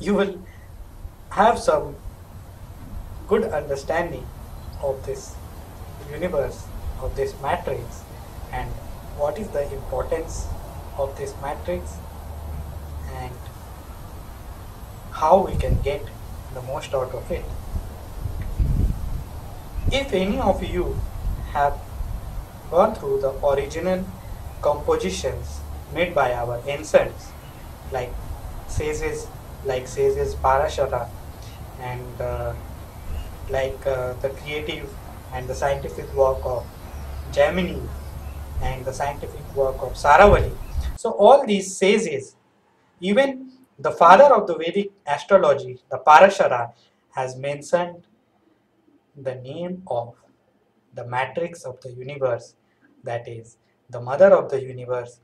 you will have some good understanding of this universe, of this matrix, and what is the importance of this matrix, and how we can get the most out of it. If any of you have gone through the original compositions made by our ancients, like sages, Parashara, and the creative and the scientific work of Gemini, and the scientific work of Saravali. So all these sages, even the father of the Vedic astrology, the Parashara, has mentioned the name of the matrix of the universe, that is, the mother of the universe.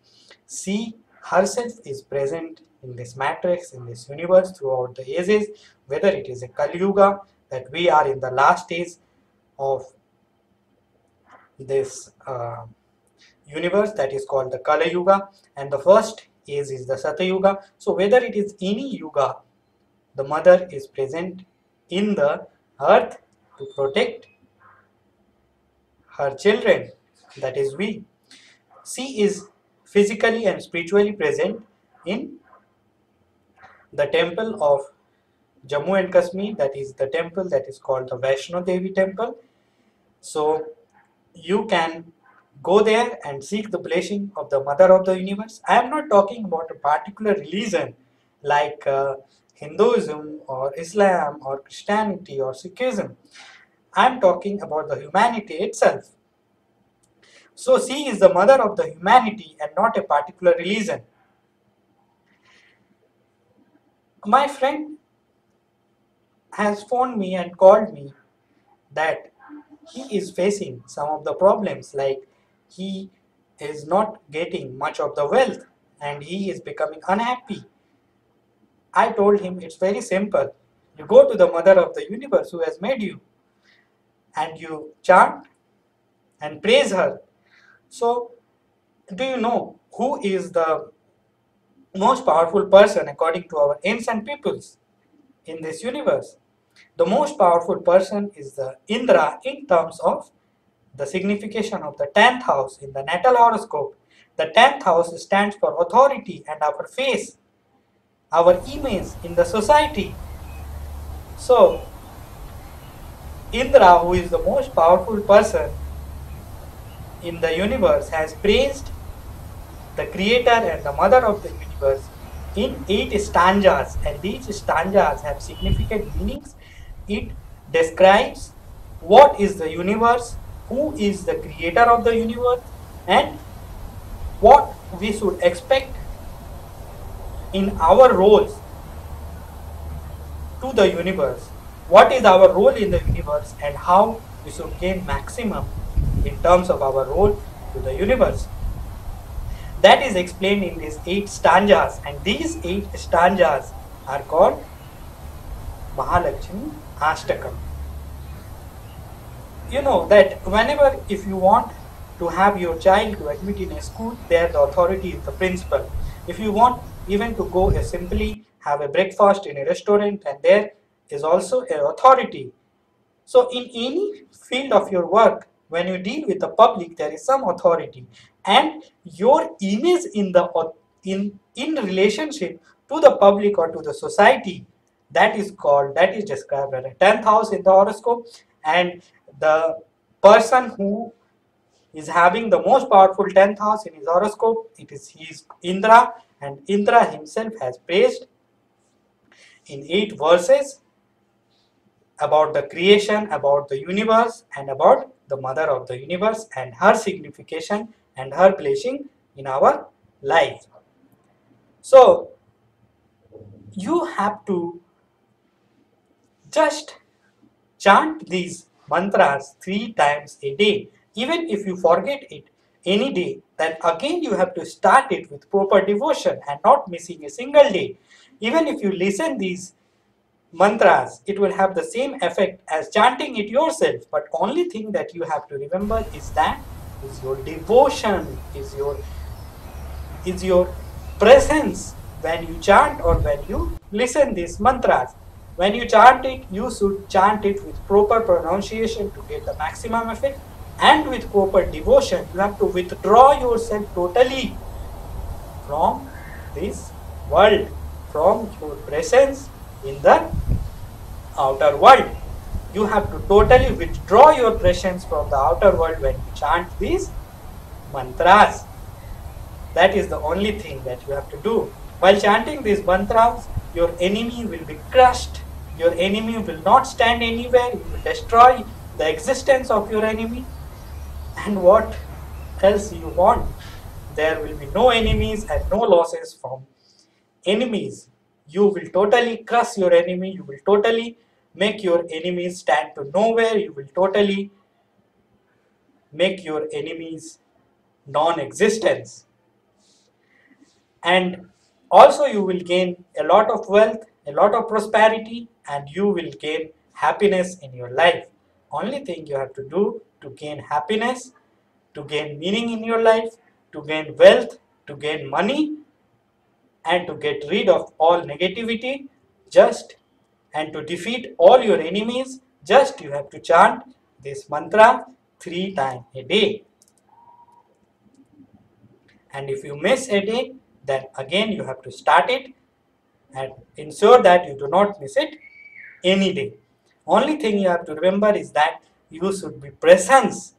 She herself is present in this matrix, in this universe throughout the ages, whether it is a Kali Yuga, that we are in the last stage of this universe, that is called the Kali Yuga, and the first age is the Satya Yuga. So whether it is any yuga, the mother is present in the earth to protect her children, that is we. She is physically and spiritually present in the temple of Jammu and Kashmir, that is the temple that is called the Vaishno Devi temple. So you can go there and seek the blessing of the mother of the universe. I am not talking about a particular religion like Hinduism or Islam or Christianity or Sikhism. I am talking about the humanity itself. So she is the mother of the humanity and not a particular religion. My friend has phoned me and called me that he is facing some of the problems, like he is not getting much of the wealth and he is becoming unhappy. I told him it's very simple. You go to the mother of the universe who has made you and you chant and praise her. So, do you know who is the most powerful person according to our ancient peoples in this universe? The most powerful person is the Indra in terms of the signification of the 10th house in the natal horoscope. The 10th house stands for authority and our face, our image in the society. So, Indra, who is the most powerful person in the universe, has praised the creator and the mother of the universe in 8 stanzas, and these stanzas have significant meanings. It describes what is the universe, who is the creator of the universe, and what we should expect in our roles to the universe. What is our role in the universe and how we should gain maximum in terms of our role to the universe. That is explained in these 8 stanzas, and these 8 stanzas are called Mahalakshmi Ashtakam. You know that whenever if you want to have your child to admit in a school, there the authority is the principal. If you want even to go simply have a breakfast in a restaurant, and there is also an authority. So in any field of your work, when you deal with the public, there is some authority, and your image in the in relationship to the public or to the society, that is described as a 10th house in the horoscope. And the person who is having the most powerful 10th house in his horoscope, he is Indra, and Indra himself has praised in 8 verses about the creation, about the universe, and about the mother of the universe and her signification and her placing in our life. So you have to just chant these mantras 3 times a day. Even if you forget it any day, then again you have to start it with proper devotion and not missing a single day. Even if you listen these mantras, it will have the same effect as chanting it yourself. But only thing that you have to remember is that is your devotion, is your presence when you chant or when you listen these mantras. When you chant it, you should chant it with proper pronunciation to get the maximum effect, and with proper devotion. You have to withdraw yourself totally from this world, from your presence in the outer world. You have to totally withdraw your presence from the outer world when you chant these mantras. That is the only thing that you have to do. While chanting these mantras, your enemy will be crushed. Your enemy will not stand anywhere. You will destroy the existence of your enemy. And what else you want? There will be no enemies and no losses from enemies. You will totally crush your enemy. You will totally make your enemies stand to nowhere. You will totally make your enemies non-existence. And also you will gain a lot of wealth, a lot of prosperity, and you will gain happiness in your life. Only thing you have to do to gain happiness, to gain meaning in your life, to gain wealth, to gain money, and to get rid of all negativity, just and to defeat all your enemies, just you have to chant this mantra 3 times a day. And if you miss a day, then again you have to start it and ensure that you do not miss it any day. Only thing you have to remember is that you should be presence,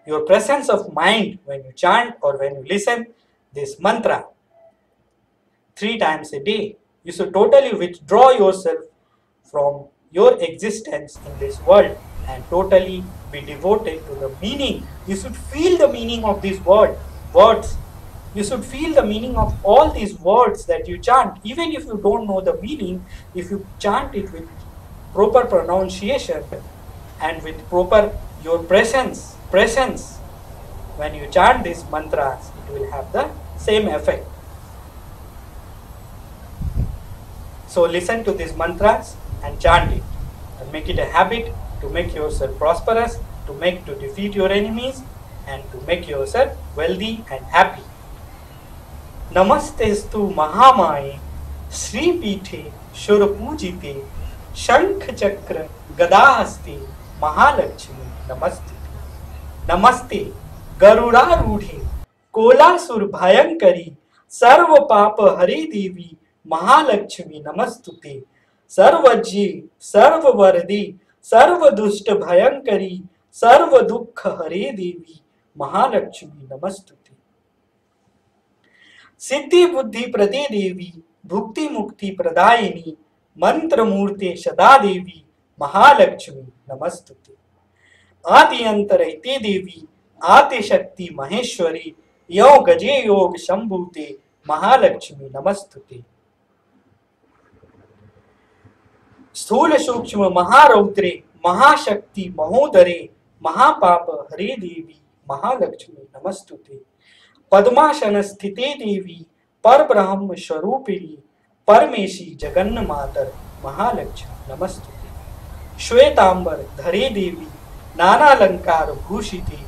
your presence of mind when you chant or when you listen this mantra 3 times a day. You should totally withdraw yourself from your existence in this world and totally be devoted to the meaning. You should feel the meaning of these words. You should feel the meaning of all these words that you chant. Even if you don't know the meaning, if you chant it with proper pronunciation and with proper your presence, when you chant these mantras, it will have the same effect. So listen to these mantras and chant it, and make it a habit to make yourself prosperous, to defeat your enemies, and to make yourself wealthy and happy. नमस्तेस्तु महामाये श्रीपीठे शूरपूजिते शंख चक्र गदाहस्ते महालक्ष्मी नमस्ते। नमस्ते गरुड़ारूढ़े कोलासुर भयंकरी सर्व पाप हरे देवी महालक्ष्मी नमस्तुते। सर्वज्ञे सर्ववरदे सर्व दुष्ट भयंकरी सर्व दुख हरे देवी महालक्ष्मी नमस्तुते। सिद्धि बुद्धि प्रदे देवी भुक्ति मुक्ति प्रदायिनी मंत्र मूर्ते सदा देवी महालक्ष्मी नमस्तुते। आदि अंतरहिते देवी आदि शक्ति महेश्वरी यो गजे योग शंभूते महालक्ष्मी नमस्तुते। स्थूल सूक्ष्म महारौद्रे महाशक्ति महोदरे महापाप हरे देवी महालक्ष्मी नमस्तुते। पद्मासन स्थिते देवी परब्रह्म स्वरूपिणी परमेशी जगन्न मातर महालक्ष्मी नमस्तुते। श्वेतांबर धरे देवी नानालंकार भूषिते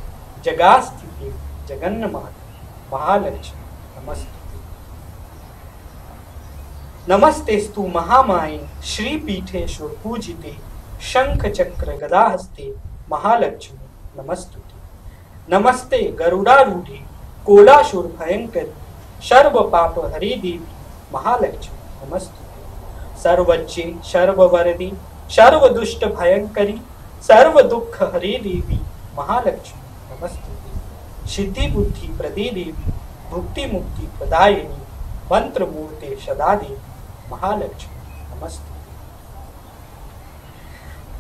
जगास्थिते जगन्न मातर महालक्ष्मी नमस्तुते। नमस्तेस्तु महामाये श्रीपीठेश्वर पूजिते शंख चक्र गदाहस्ते महालक्ष्मी नमस्तुते। नमस्ते गरुड़ारूढ़े कोलासुर भयंकर सर्व पाप हरे देवी महालक्ष्मी नमस्तुते। सर्वज्ञे सर्ववरदे सर्व दुष्ट भयंकरी सर्व दुख हरे देवी महालक्ष्मी नमस्तुते। सिद्धि बुद्धि प्रदे देवी भुक्ति मुक्ति प्रदायिनी मंत्र मूर्ते सदा देवी महालक्ष्मी नमस्तुते।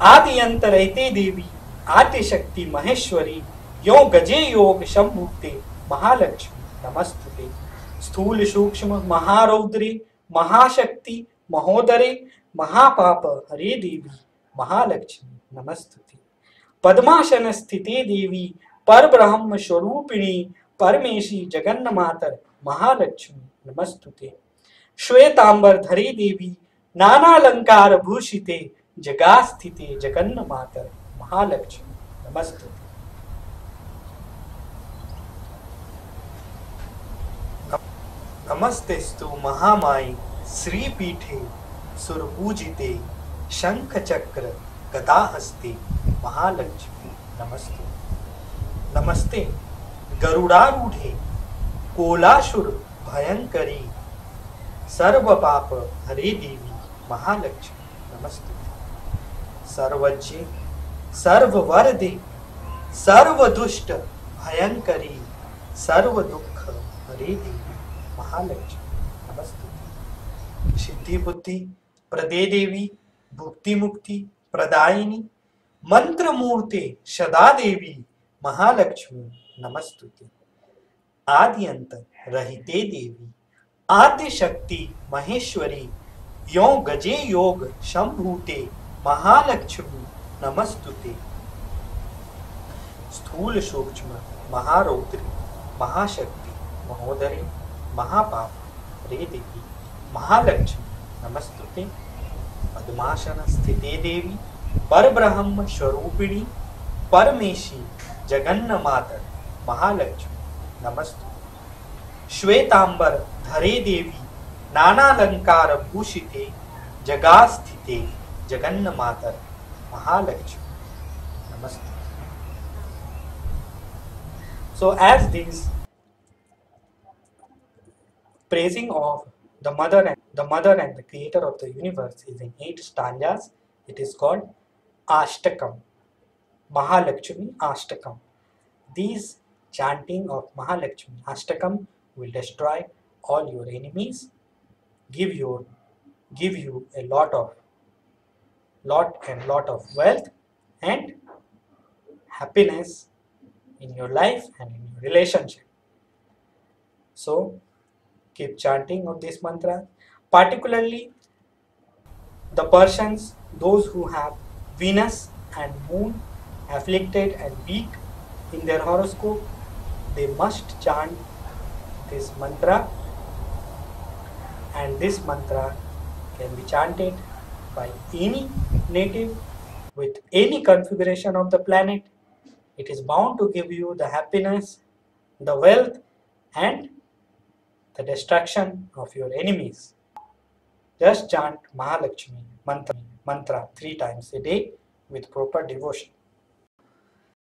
आदि अंतरहिते देवी आदि शक्ति महेश्वरी यो गजे योग शंभुते महालक्ष्मी नमस्तुते। स्थूल सूक्ष्म महारौद्रे महाशक्ति महोदरे महापाप हरे देवी महालक्ष्मी नमस्तुते। पद्मासन स्थिते देवी परब्रह्म स्वरूपिणी परमेशी जगन्न मातर महालक्ष्मी नमस्तुते। श्वेतांबर धरे देवी नानालंकार भूषिते जगास्थिते जगन्न मातर महालक्ष्मी नमस्तुते। नमस्तेस्तु महामाई श्रीपीठे सुरपूजिते शंखचक्र गदाहस्ते महालक्ष्मी नमस्ते। नमस्ते गरुड़ारूढ़े कोलासुर भयंकरी सर्वपाप हरे देवी महालक्ष्मी नमस्ते। सर्वज्ञे सर्ववरदे सर्वदुष्ट भयंकरी सर्वदुख हरे देवी महालक्ष्मी नमस्ते। सिद्धि बुद्धि प्रदे देवी भुक्ति मुक्ति प्रदायिनी मंत्र मूर्ते सदा देवी महालक्ष्मी नमस्तुते। आदि अंत रहिते देवी आद्य शक्ति महेश्वरी यो गजे योग संभूते महालक्ष्मी नमस्तुते। स्थूल सूक्ष्म महारौद्री महाशक्ति महोदरी महापाप रे देवी महालक्ष्मी नमस्तुते। पद्मासन स्थिते देवी परब्रह्म स्वरूपिणी परमेशी जगन्न मातर महालक्ष्मी नमस्तुते। श्वेतांबर धरे देवी नानालंकार भूषिते जगास्थिते जगन्न मातर महालक्ष्मी नमस्ते। So as this praising of the mother and the creator of the universe is in 8 stanzas, it is called Ashtakam, Mahalakshmi Ashtakam. These chanting of Mahalakshmi Ashtakam will destroy all your enemies, give you a lot of wealth and happiness in your life and in your relationship. So keep chanting of this mantra, particularly the persons, those who have Venus and Moon afflicted and weak in their horoscope, they must chant this mantra, and this mantra can be chanted by any native with any configuration of the planet. It is bound to give you the happiness, the wealth and the destruction of your enemies. Just chant Mahalakshmi mantra 3 times a day with proper devotion.